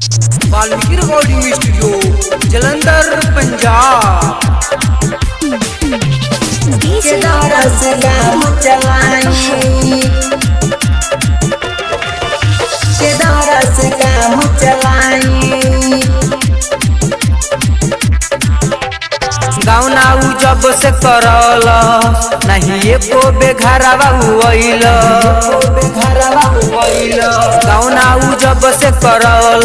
Valmiki recording studio Jalandhar Punjab. के दौरा से काम चलाई, के दौरा से काम चलाई। गाँव नाऊ जब से करल नहीं एको बेघरवा हुईल, गाँव नाऊ जब से करल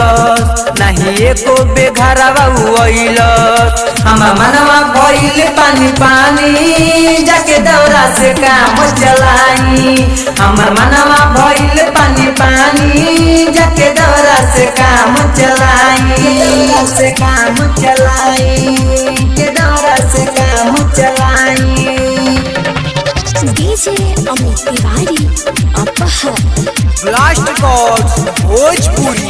नहीं एको बेघरवा हुईल। हम मनवा भइल पानी पानी जाके दौरा से काम चलाई, हमर मनवा भइल पानी पानी जाके दौरा से काम चलाई, से काम चलाई, के दौरा से काम चलाई। डीजे अमित तिवारी अपहर ब्लास्ट रिकॉर्ड्स भोजपुरी।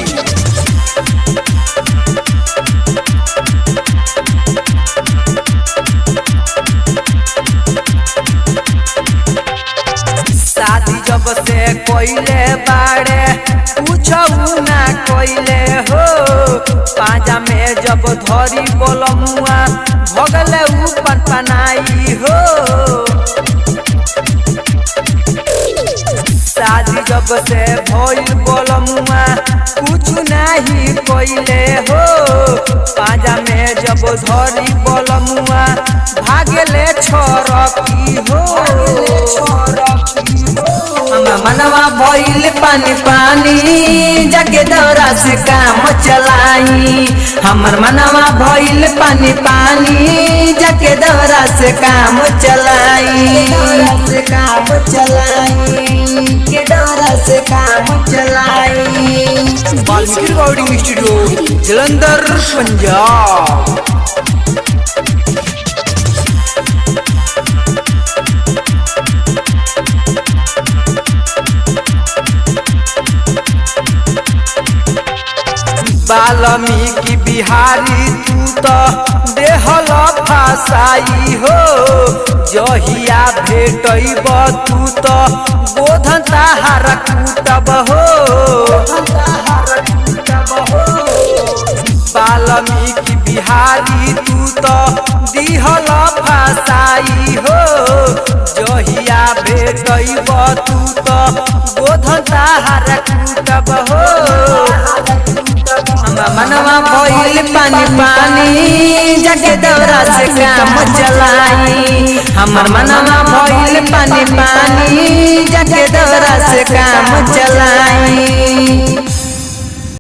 शादी जब से कोइले बाड़े पूछऊ ना कोइले हो, पाजा में जब धरी बोलमुआ भगले ऊपर पनाई हो। शादी जब से भइल बोलमुआ कुछ नहीं कोइले हो, पाजा में जब धरी बोलमुआ भागले छोरकी हो। मनवा भइल पानी पानी जाके दौरा से काम चलाई, हमर मनवा भइल पानी पानी जाके दौरा से काम चलाई, से काम चलाई, के दौरा से काम चलाई। Valmiki recording studio Jalandhar Punjab. वाल्मीकि बिहारी तू तो देहल फसाई हो, जहिया भेटब तू तो बोधन ताहार कूटब हो। वाल्मीकि बिहारी तू तो दिहल फसाई हो, जहिया भेटब तू तो बोधन ताहार कूटब हो। मनवा भइल पानी पानी जाके दौरा से काम चलाई, हमर मनवा भइल पानी पानी जाके दौरा से काम चलाई।